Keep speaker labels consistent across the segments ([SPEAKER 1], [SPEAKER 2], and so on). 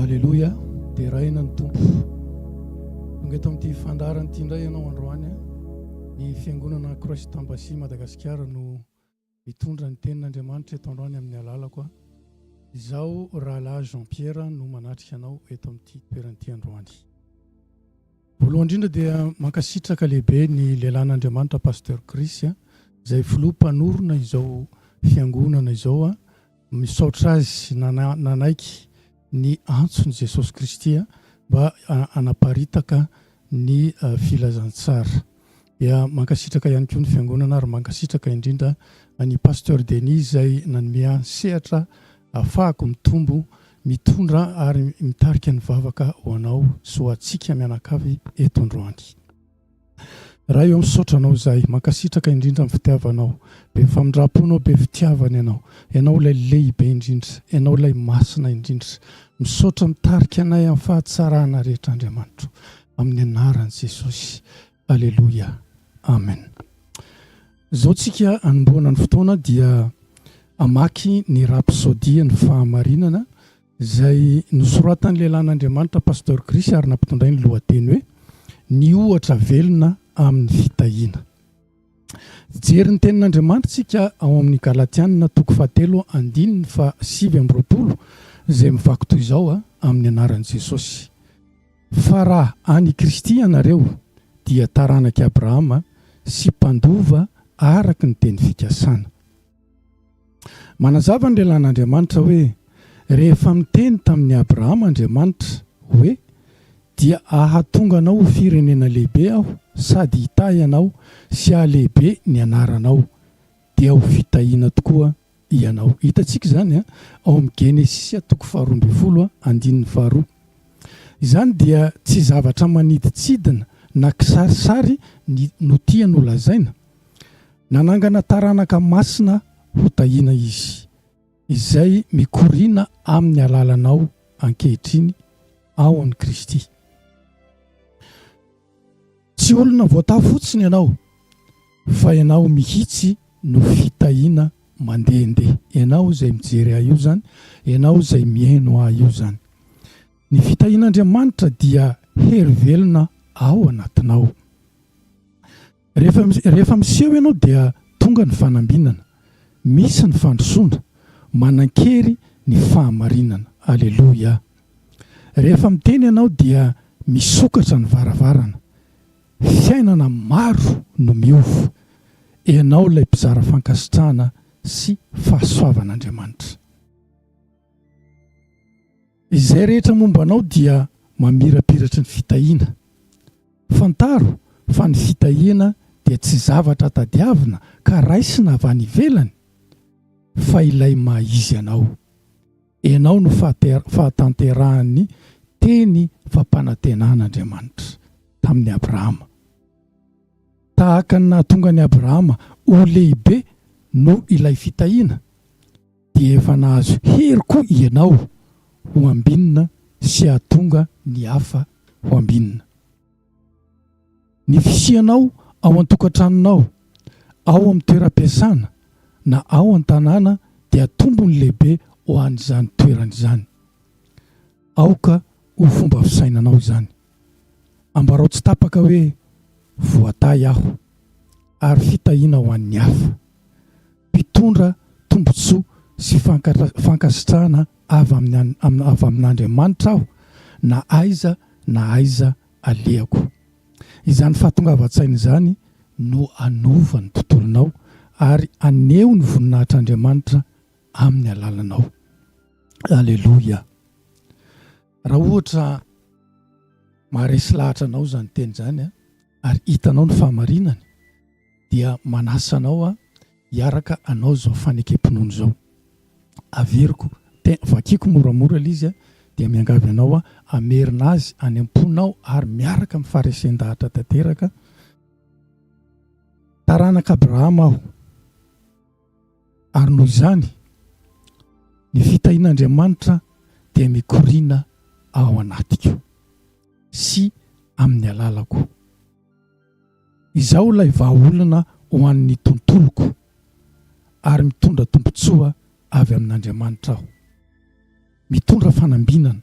[SPEAKER 1] Alléluia, dia raina ny tompo. Tonga eto amin'ity fandarana ity indray ianao androany ny fiangonana Croix Tambasy Madagasikara no mitondra ny tenin'Andriamanitra eto androany amin'ny alalako. Izaho rahalahy Jean-Pierre no manatrika anao eto amin'ity toeran'ity androany. Voalohany indrindra dia mankasitraka lehibe ny lehilahin'Andriamanitra Pasteur Chris izay filoha mpanorona izao fiangonana izao misaotra azy nanaiky ny antsony Jesosy Kristy mba anaparitaka ny filazantsara. Dia mankasitraka ihany koa ny fiangonana ary mankasitraka indrindra ny Pasteur Denis izay nanome sehatra ahafahako mitombo mitondra ary mitarika ny vavaka ho anao sy ho antsika mianakavy eto androany. Raha eo misaotra anao izay mankasitraka indrindra amin'ny fitiavanao, be famindram-ponao, be fitiavana ianao ilay lehibe indrindra, ianao ilay masina indrindra, misaotra mitarika anay amin'ny fahatsarana rehetra Andriamanitra amin'ny anaran'i Jesosy. Alléluia, amen. Izao tsika anomboana ny fotoana dia amaky ny rapsôdia ny fahamarinana izay nosoratan'ny lehilahin'Andriamanitra Pasteur Chris ary nampitondray ny lohateny hoe ny ohatra velona amin'ny fitahiana. Jery ny tenin'Andriamanitra tsika ao amin'ny Galatianina 3:9-7 izay mivaky toy izao amin'ny anaran'i Jesosy. Fa raha any Kristy ianareo dia taranaky Abrahama sy mpandova araka ny teny fikasana. Manazava ny lehilahin'Andriamanitra hoe rehefa miteny tamin'ny Abrahama Andriamanitra hoe dia ahatonga anao ho firenena lehibe aho sady hitahy anao sy ahalehibe ny anaranao dia ho fitahiana tokoa ianao. Hitantsika izany ao amin'ny Genesis 12:2. Izany dia tsy zavatra maniditsidina na kisarisary no tia no lazaina. Nanangana taranaka masina ho tahiana izy izay mikoriana amin'ny alalanao ankehitriny ao amin'ny Kristy. Tsy olona voatao fotsiny ianao fa ianao mihitsy no fitahiana mandehandeha. Ianao izay mijery ahy io zany, ianao izay mihaino ahy io zany. Ny fitahian'Andriamanitra dia hery velona ao anatinao. Rehefa miseho ianao dia tonga ny fanambinana, misy ny fandrosoana, manan-kery ny fahamarinana. Alléluia. Rehefa miteny ianao dia misokatra ny varavarana, fiainana maro no miova. Ianao ilay mpizara fankasitrahana sy fahasoavan'Andriamanitra. Izay rehetra mombanao dia mamirapiratra ny fitahiana. Fantaro fa ny fitahiana dia tsy zavatra tadiavina ka raisina avy any ivelany fa ilay maha-izy anao. Ianao no fahatanterahan'ny teny fampanantenan'Andriamanitra tamin'ny Abrahama. Tahaka ny nahatonga ny Abrahama ho lehibe no ilay fitahiana dia efa nahazo hery koa ianao ho ambinina sy hahatonga ny hafa ho ambinina. Ny fisianao ao an-tokantranonao, ao amin'ny toeram-piasana na ao an-tanàna dia tombony lehibe ho an'izany toeran'izany. Aoka ho fomba fisainanao izany. Ambarao tsy tapaka hoe voatay aho ary fitahiana ho an'ny hafa. Mpitondra tombotsoa sy fankasitrahana avy amin'Andriamanitra aho na aiza alehako. Izany fahatongavan-tsaina izany no anova ny tontolonao ary aneho ny voninahitr'Andriamanitra amin'ny alalanao. Alléluia. Raha ohatra maharesy lahatra anao izany teny izany ary hitanao ny fahamarinany dia manasa anao hiaraka anao izao fanekem-pinoana izao. Averiko vakiako moramora ilay izy dia miangavy anao amerina azy any am-ponao ary miaraka amin'ny faharesen-dahatra tanteraka. Taranaka Abrahama aho ary noho izany ny fitahian'Andriamanitra dia mikoriana ao anatiko sy amin'ny alalako. Izaho ilay vahaolana ho an'ny tontoloko ary mitondra tombotsoa avy amin'Andriamanitra aho. Mitondra fanambinana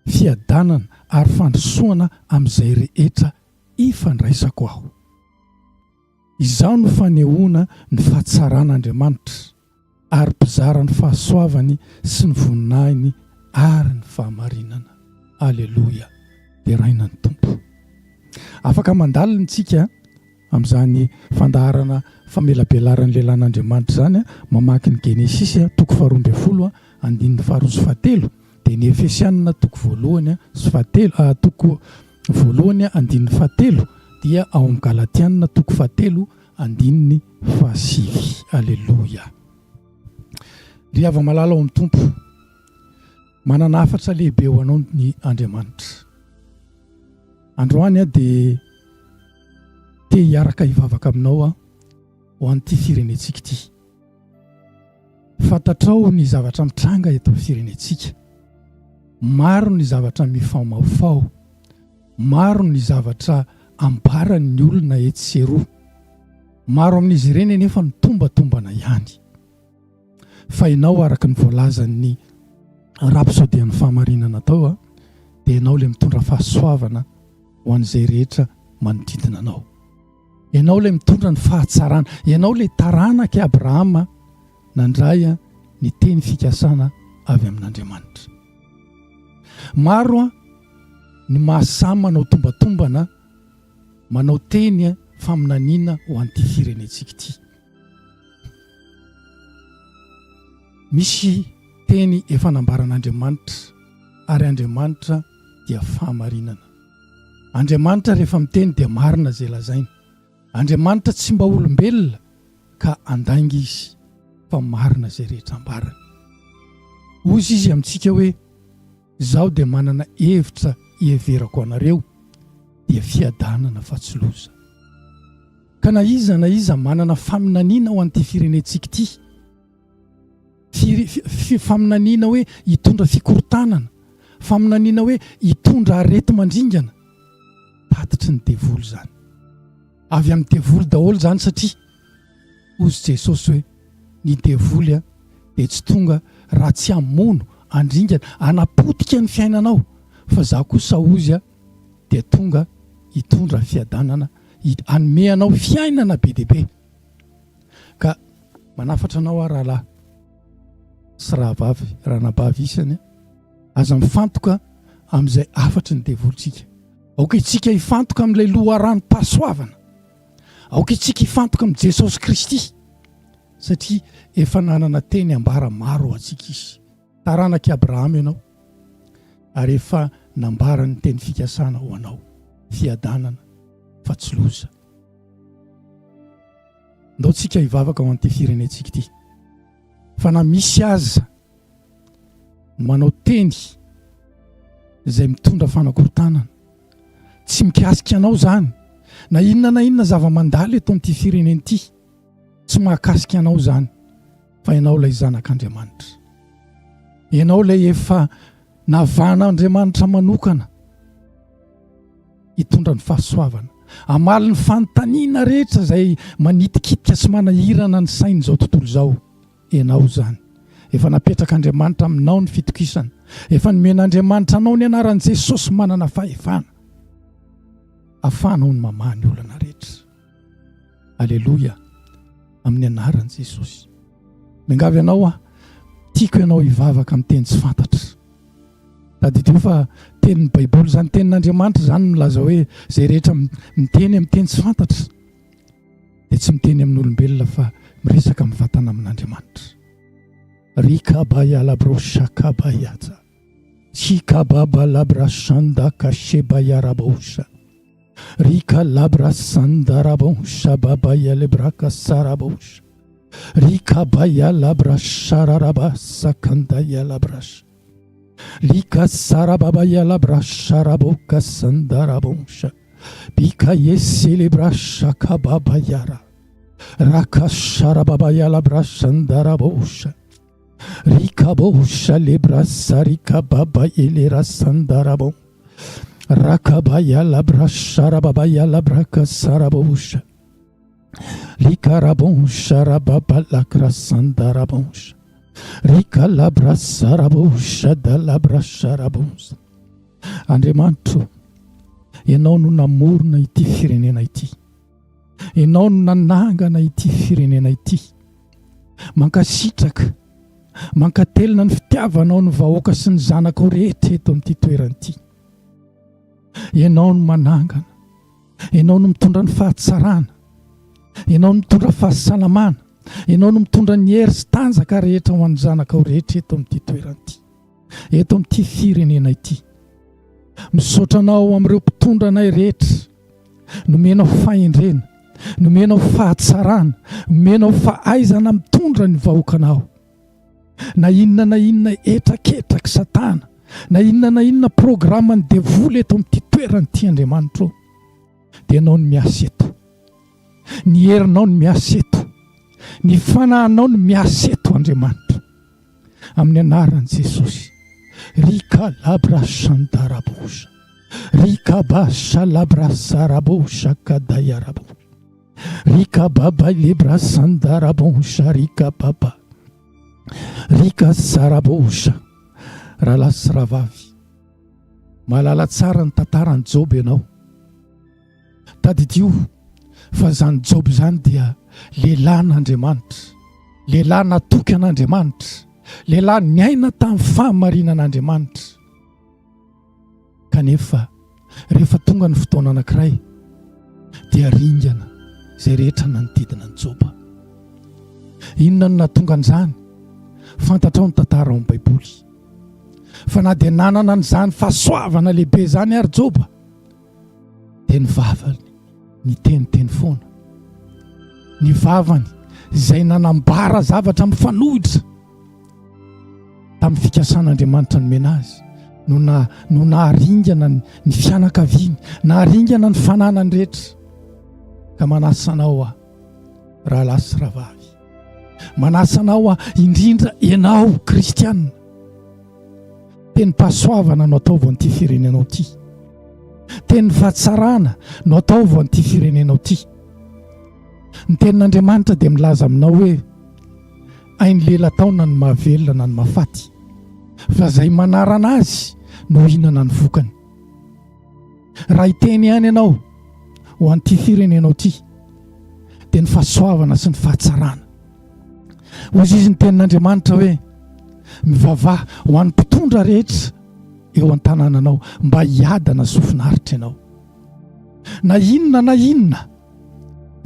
[SPEAKER 1] fiadanana ary fandrosoana amin'izay rehetra ifandraisako aho. Izaho no fanehoana ny fahatsaran'Andriamanitra ary mpizara ny fahasoavany sy ny voninahiny ary ny fahamarinana. Aleloia, dia raina ny tompo. Afaka mandalina isika amin'izany fandaharana famelabelaran'ny lehilahin'Andriamanitra zany, mamaky ny Genesisy toko 12 andininy 2-7, dia ny Efesianina toko 1 toko 1 andininy 7, dia ao amin'ny Galatianina toko 7 andininy 5. Aleloia. Ry hava-malala ao amin'ny tompo, manana hafatra lehibe ho anao ny Andriamanitra. Androany dia te hiaraka hivavaka aminao ho an'ity firenentsika ity. Fantatrao ny zavatra mitranga eto amin'ny firenentsika. Maro ny zavatra mifaomaofao, maro ny zavatra ambaran'ny olona etsy sy eroa. Maro amin'izy ireny nefa mitombantombana ihany. Fa ianao araka ny voalazan'ny rapsodian'ny fahamarinana tao dia ianao ilay mitondra fahasoavana ho an'izay rehetra manodidina anao. Ianao ilay mitondra ny fahatsarana, ianao ilay taranaka Abrahama nandray ny teny fikasana avy amin'Andriamanitra. Maro ny mahasamy manao tombatombana, manao teny faminaniana ho an'ity firenentsika ity. Misy teny efa nambaran'Andriamanitra, ary Andriamanitra dia fahamarinana. Andriamanitra rehefa miteny dia marina izay lazainy. Andriamanitra tsy mba olombelona ka andainga izy, fa marina izay rehetra ambarany. Ozy izy amintsika hoe izaho dia manana hevitra hieverako anareo, dia fiadanana fa tsy loza. Ka na iza manana faminaniana ho an'ity firenentsika ity, faminaniana hoe hitondra fikorotanana, faminaniana hoe hitondra arety mandringana, tatitry ny devoly zany. Avy amin'ny devoly daholo zany, satria ozy Jesosy hoe ny devoly dia tsy tonga raha tsy hamono, andringana, anapotika ny fiainanao, fa za kosa ozy dia tonga hitondra fiadanana, hanome anao fiainana be dia be. Ka manafatra anao rahalahy sy rahavavy, ranabavy isany, aza mifantoka amin'izay afatry ny devolitsika. Aoka itsika hifantoka amin'ilay loharanom-pahasoavana, aoka itsika hifantoka amin'i Jesosy Kristy, satria efa nanana teny ambara maro atsika izy. Taranaka Abrahama ianao, ary efa nambara ny teny fikasana ho anao, fiadanana fa tsy loza. Ndao tsika hivavaka ho an'ity firenentsika ity. Fa na misy aza manao teny izay mitondra fanakorontanana, tsy mikasika anao zany, na inona zava-mandala eto amin'ity firenena ity, tsy mahakasika anao zany, fa ianao ilay zanak'Andriamanitra. Ianao ilay efa navan'Andriamanitra manokana hitondra ny fahasoavana, hamaly ny fanontaniana rehetra izay manitikitika sy manahirana ny sain'izao tontolo izao. Ianao zany, efa napetrak'Andriamanitra aminao ny fitokisana, efa nomen'Andriamanitra anao ny anaran'i Jesosy manana fahefana, ahafahanao ny mamaha ny olana rehetra. Aleloia, amin'ny anaran'i Jesosy. Miangavy ianao tiako ianao hivavaka amin'ny teny tsy fantatra. Tadidiro fa tenin'ny Baiboly zany, tenin'Andriamanitra zany milaza hoe izay rehetra miteny amin'ny teny tsy fantatra dia tsy miteny amin'ny olombelona fa miresaka mivatana amin'Andriamanitra. Rikabaya labroshakabayata shikababa labrashanda kashebaya rabosha rika labrasanda rabosha babaya lebraka sarabosha rikabaya labrashararabasa kandaya labrash lika sarababaya labrasharaboka sandarabosha bika yeselebrasha kababayara rakasharababaya labrashandarabosha rikabosha lebrasa rikababa elerasandarabo rakabaya labrasharababaya labrakasarabosha likarabosha rababa lakrasandarabosha rika labrasarabosha da labrasharabosha Andriamanitro, ianao no namorona ity firenena ity, ianao no nanangana ity firenena ity, mankasitraka, mankatelina ny fitiavanao ny vahoaka sy ny zanakao rehetra eto amin'ity toerana ity. Ianao no manangana, ianao no mitondra ny fahatsarana, ianao no mitondra fahasalamana, ianao no mitondra ny hery sy tanjaka rehetra ho an'ny zanakao rehetra eto amin'ity toerana ity, eto amin'ity firenena ity. Misaotra anao amin'ireo mpitondra anay rehetra, nomenao fahendrena, nomenao fahatsarana, nomenao fahaizana mitondra ny vahoakanao. Na inona etraketraky Satana, na inona programma ny devoly eto amin'ity toerana ity, Andriamanitro, dia ianao no miasa eto, ny herinao no miasa eto, ny fanahinao no miasa eto, Andriamanitro, amin'ny anaran'i Jesosy. Rika labra sandarabosha, rika basha labra sarabosha kadayarabosha, rika baba lebra sandarabosha, rika baba, rika sarabosha. Rahalahy sy rahavavy, mahalala tsara ny tantaran'i Job ianao. Tadidio fa zany Job zany dia lehilahy n'Andriamanitra, lehilahy natoky an'Andriamanitra, lehilahy niaina tamin'ny fahamarinan'Andriamanitra. Kanefa rehefa tonga ny fotoana anankiray dia ringana izay rehetra nanodidina ny Job. Inona no nahatonga an'izany? Fantatrao ny tantara ao amin'ny Baiboly. Fa na dia nanana an'izany fahasoavana lehibe izany ary Job, dia ny vavany niteniteny foana, ny vavany izay nanambara zavatra mifanohitra tamin'ny fikasan'Andriamanitra nomena azy, no naharingana ny fianakaviany, naharingana ny fananany rehetra. Ka manasa anao rahalahy sy rahavavy, manasa anao indrindra ianao kristianina, teny pasoavana no ataovy an'ity firenenao ity, teny fahatsarana no ataovy an'ity firenenao ity. Ny tenin'Andriamanitra dia milaza aminao hoe hainy lela-taona ny mahavelona na ny mahafaty, fa izay manarana azy no hinana ny vokany. Raha hiteny ihany ianao ho an'ity firenenao ity dia ny fahasoavana sy ny fahatsarana. Hozy izy ny tenin'Andriamanitra hoe mivavaha ho an'ny mpitondra rehetra eo an-tanànanao mba hiadana sofinaritra ianao. Na inona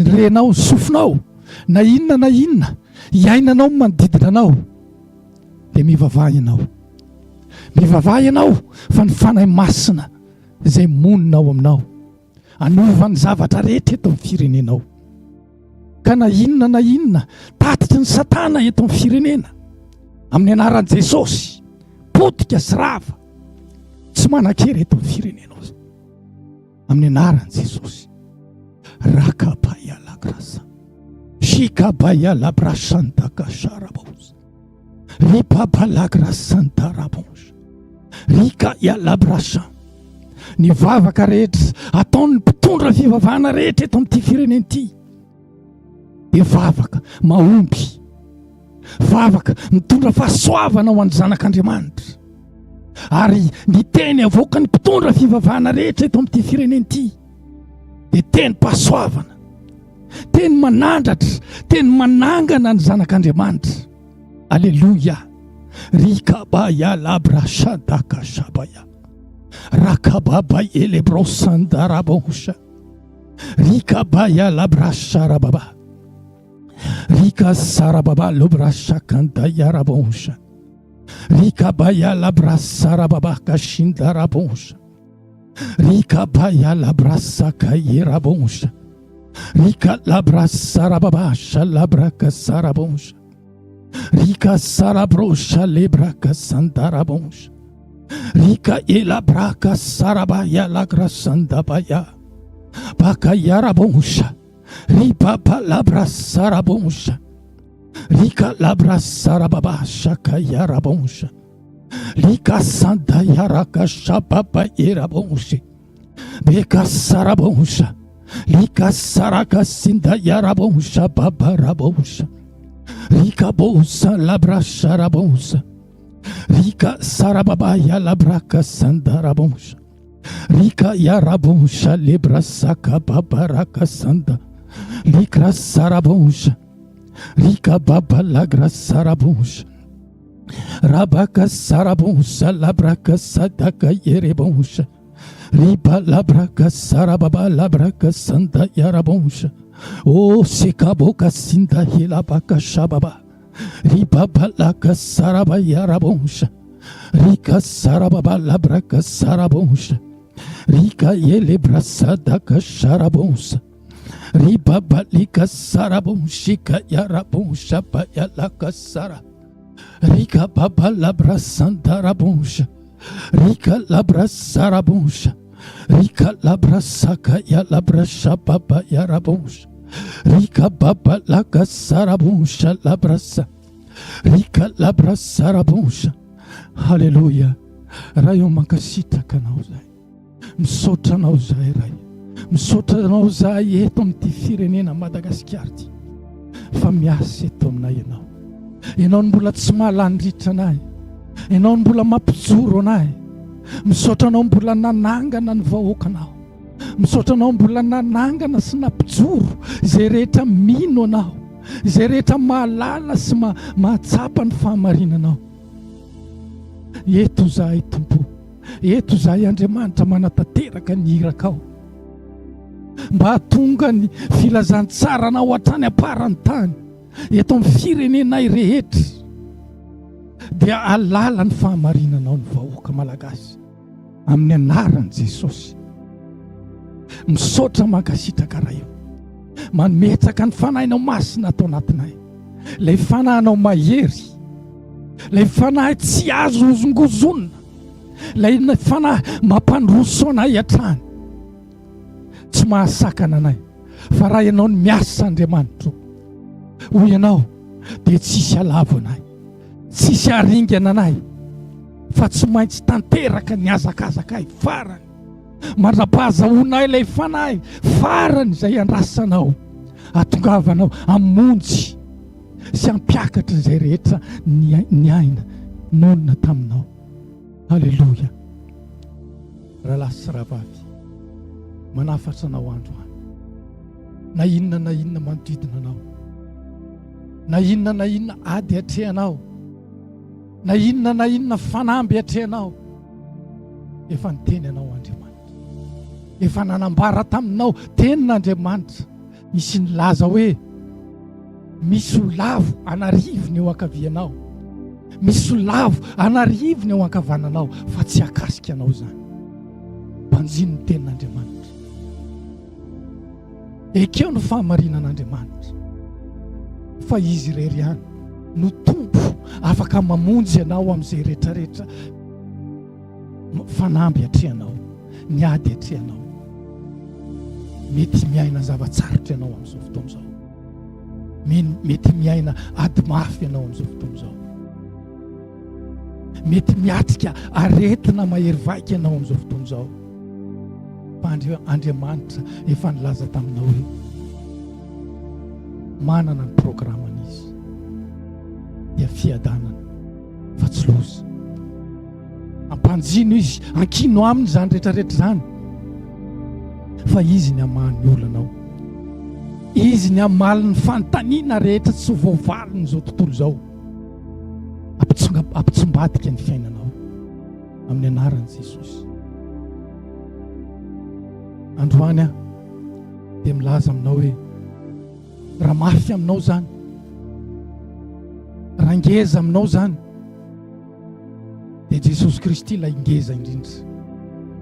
[SPEAKER 1] renao ny sofinao, na inona iainanao manodidina anao, dia mivavaha ianao fa ny fanahy masina izay monina ao aminao anovany zavatra rehetra eto amin'ny firenenao. Ka na inona tatitry ny Satana eto amin'ny firenena, amin'ny anaran'i Jesosy, potika sy rava tsy manan-kery eto amin'ny firenenao, amin'ny anaran'i Jesosy. Rakabaya lagrasa, shikabaya labrasantaka sharabos, ripapa lagrasantarabos, rika ya labrasa. Ny vavaka rehetra ataony mpitondra fivavahana rehetra eto amin'ity firenena ity dia vavaka mahomby, vavaka mitondra fahasoavana ho an'ny zanak'Andriamanitra, ary ny teny avoaka ny mpitondra fivavahana rehetra eto amin'ity firenena ity dia teny pasoavana, teny manandratra, teny manangana ny zanak'Andriamanitra. Alleluia. Rikabaya labra shadaka shabaya, rakababa elebro sandarabosha, rikabaya labra sharababa, rika sarababa lobra shakandaya rabosha, rikabaya labra sarababa kashindarabosha, rikabaya labra sakayerabosha, rika labra sarababa shalabra kasarabosha, rika sarabrosha lebra kasandarabosha, rika elabra kasarabaya lagrasandabaya, bakayarabosha, ribaba labra sarabosha, rika labra sarababa shakayarabosha, rika sandayaraka shababa erabosha, beka sarabosha, rika saraka sindayarabosha baba rabosha, rika bosa labra sharabosha, Rika sarababa yalabraka sandarabonsha. Rika yarabonsha lebra saka babaraka sanda. Likra sarabonsha. Rika baba lagra sarabonsha. Rabaka sarabonsha labraka sadaka yerebonsha. Riba labraka sarababa labraka sanda yarabonsha. O sekaboka sinda hilabaka shababa. Riba balaka saraba yarabonsha. Rika sarababa labraka sarabonsha. Rika yelebra sadaka sharabonsha. Riba balika sarabonshika yarabonsha bayalaka sara. Rika baba labra sandarabonsha. Rika labra sarabonsha. Rika labra saka yalabra shababa yarabonsha. Rika baba laka sarabonsha labrasa. Rika labra sarabonsha. Haleluya. Rayo mankasitaka anao zay. Misaotra anao zay ray. Misaotra anao zay eto amin'ity firenena Madagasikara ty. Fa miasa eto aminay ianao. Ianao mbola tsy mahalandritra anay. Ianao mbola mampijoro anay. Misaotra anao mbola nanangana ny vahoakanao. Misaotra anao mbola nanangana sy nampijoro izay rehetra mino anao, izay rehetra mahalala sy mahatsapa ny fahamarinanao. Eto zahay Tompo, eto zahay Andriamanitra manatanteraka ny irakao, mba hahatonga ny filazantsarana hatrany aparany tany eto amin'ny firenenay rehetra, dia halala ny fahamarinanao ny vahoaka malagasy amin'ny anaran'i Jesosy. Misaotra mankasitraka raha io, manometsaka ny fanahinao masina atao anatinay, ilay fanahinao mahery, ilay fanahy tsy azo ozongozonina, ilay fanahy mampandroso anay hatrany, tsy mahasakana anay. Fa raha ianao ny miasa Andriamanitra, hoy ianao dia tsisy halavo anay, tsisy haringana anay, fa tsy maintsy tanteraka ny azakazakay farany, mandrapahazahoanay ilay fanahy farany izay andrasanao, hatongavanao hamonjy sy hampiakatra izay rehetra ny aina nonina taminao. Halleluja. Rahalahy sy rahavavy, manafatra anao androany, na inona manodidina anao, na inona ady atrehanao, na inona fanamby atrehanao, efa niteny anao Andriamanitra, efa nanambara taminao tenin'Andriamanitra, misy nilaza hoe misy ho lavo anarivony eo ankavianao, misy ho lavo anarivony eo ankavananao, fa tsy akasika anao zany. Mpanjino ny tenin'Andriamanitra, ekeo ny fahamarinan'Andriamanitra, fa izy irery ihany no Tompo afaka mamonjy anao amin'izay rehetrarehetra fanamby atrehanao, ny ady atrehanao. Mety miaina zavatsarotra ianao amin'izao fotoana izao, mety miaina ady mafy ianao amin'izao fotoana izao, mety miatrika aretina mahery vaika ianao amin'izao fotoana izao. Fa Andriamanitra efa nilaza taminao hoe manana ny programany izy, dia fiadanana fa tsy loza. Ampanjino izy, ankino aminy zany rehetrarehetra zany, fa izy ny hamahany olanao, izy ny hamaly ny fanontaniana rehetra tsy voavaliny izao tontolo izao, ampitsombadika ny fiainanao amin'ny anaran'i Jesosy. Androany aho dia milaza aminao hoe raha mafy aminao zany, raha ngeza aminao zany, dia Jesosy Kristy ilay ngeza indrindra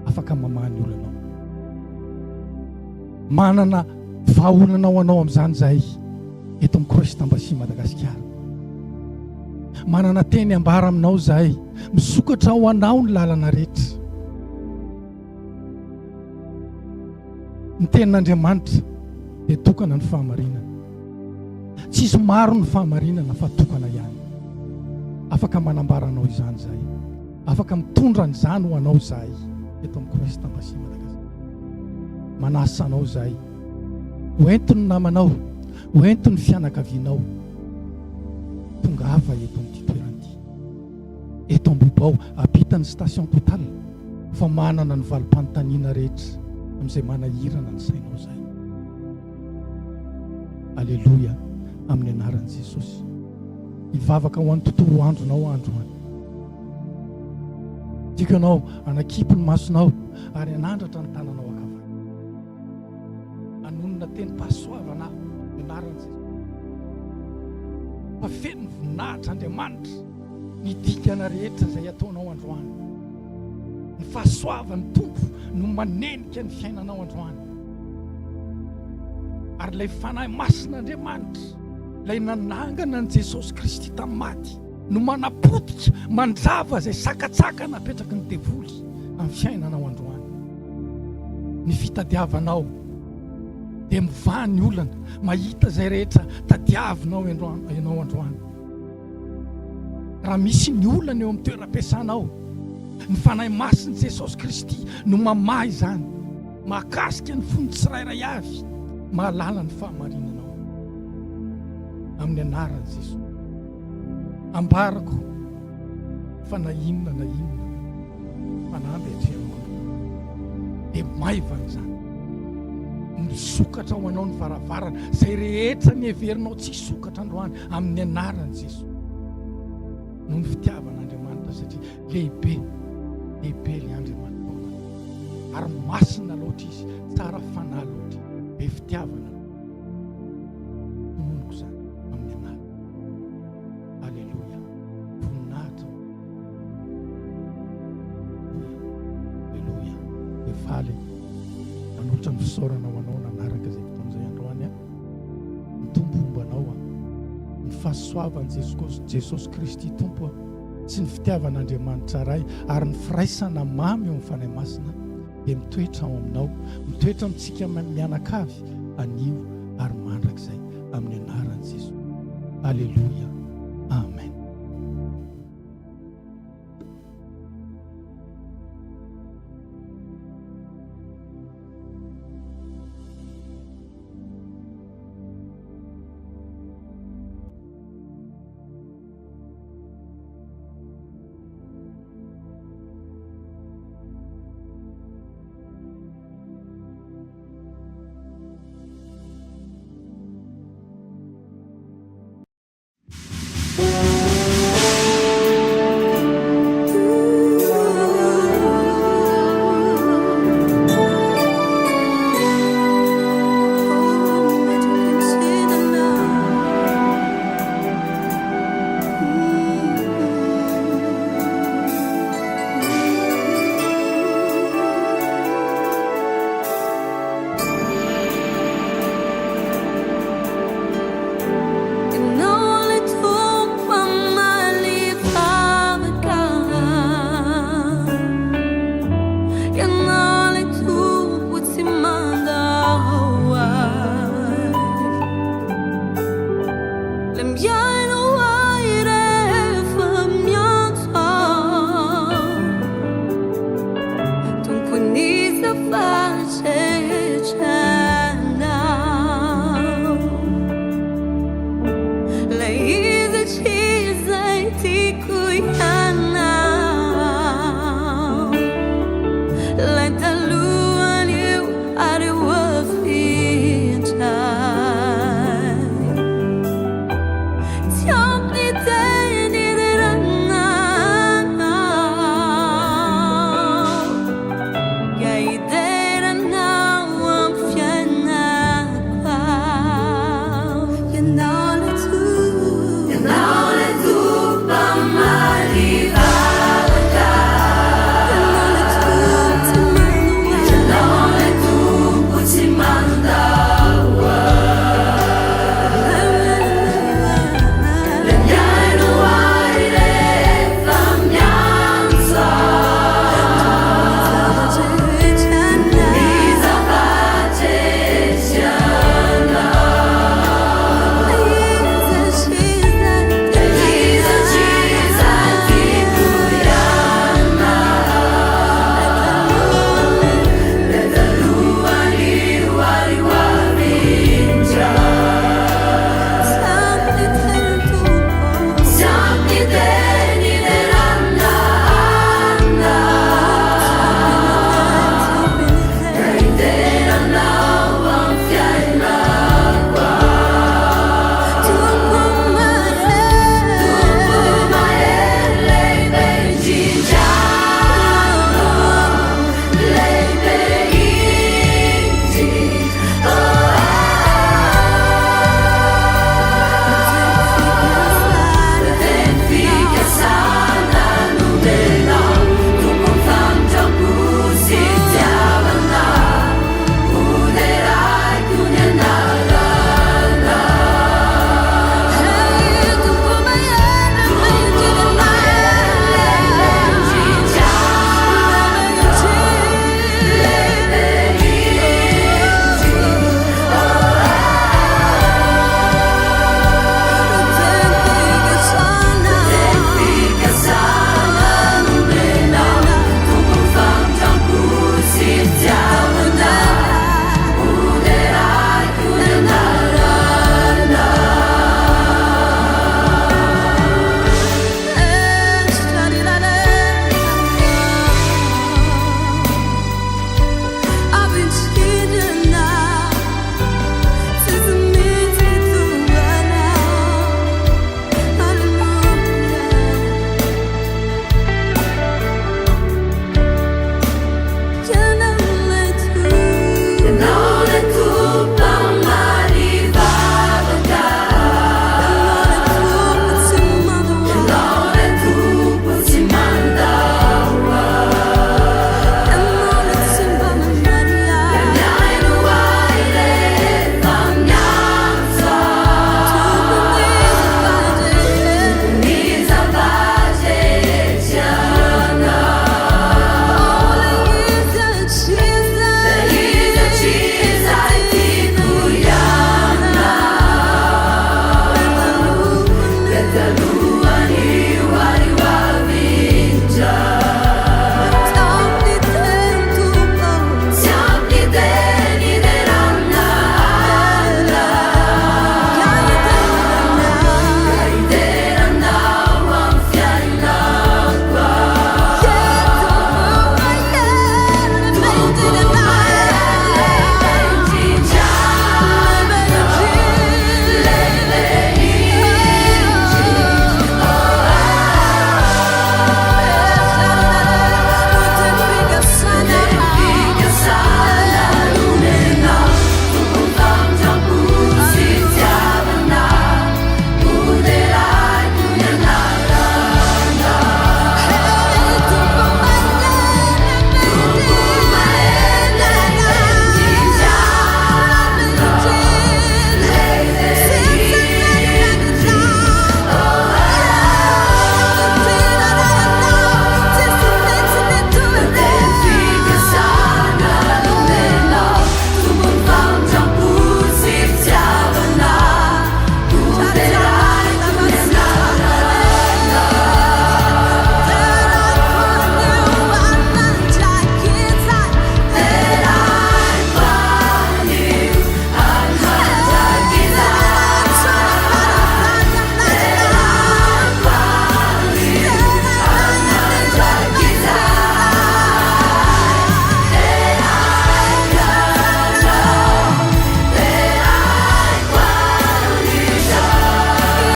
[SPEAKER 1] afaka mamahany olanao. Manana vahaolanao anao amin'izany zahay eto amin'ny Kristy Ambasia Madagasikara. Manana teny ambara aminao zahay, misokatra ho anao ny lalana rehetra. Ny tenin'Andriamanitra dia tokana ny fahamarinana, tsisy maro ny fahamarinana fa tokana ihany. Afaka manambara anao izany zahay, afaka mitondra an'izany ho anao zahay eto amin'ny Kristy Ambasia Madagasikara. Manasa anao zahay, hoento ny namanao, hoento ny fianakavianao, tonga ava eto amin'ity toerana ity, eto ambobao apitany station total fa manana ny valim-panontaniana rehetra amin'izay manahirana ny sainao zay. Aleloia, amin'ny anaran'i Jesosy. Hivavaka ho an'ny tontolo andronao androany. Tikanao anakipy ny masonao ary anandratra ny tananao akavana. Anonona teny pahasoavana ny anaran'i Jesosy. Fa feno ny voninahitra Andriamanitra ny dikana rehetra izay ataonao androany. Ny fahasoavan'ny Tompo no manenika ny fiainanao androany. Ary ilay fanahy masin'Andriamanitra, ilay nanangana an' Jesosy Kristy tamin'ny maty, no manapotika manjava izay sakatsaka napetraky ny devoly amin'ny fiainanao androany. Ny fitadiavanao dia mivany ny olana mahita izay rehetra tadiavinao ianao androany. Raha misy ny olana eo amin'ny toeram-piasanao, ny fanahy masin'i Jesosy Kristy no mamaha izany, mahakasika ny fony tsirairay avy, mahalala ny fahamarinanao amin'ny anaran'i Jesosy. Ambarako fa na inona fanamby atreranao dia maivana izany. Misokatra ho anao ny varavarana izay rehetra ny heverinao tsy hisokatra androany amin'ny anaran'i Jesosy. Noho ny fitiavan'Andriamanitra satria lehibe ilay Andriamanitra ary masina loatra izy, tsara fanahy loatra, be fitiavana. Tomonoko izany amin'ny anarana. Aleloia. Voninahitra. Aleloia. Efaly manotra ny fisaorana ho anao nanaraka izay fotoan'izay androany a. Ny tombombanao a, ny fahasoavan'i Jesosy Kristy Tompo a, sy ny fitiavan'Andriamanitra ray ary ny firaisana mamy eo amin'ny fanahy masina dia mitoetra ao aminao, mitoetra amintsika mianakavy anio ary mandrakizay amin'ny anaran'i Jesosy. Aleloia.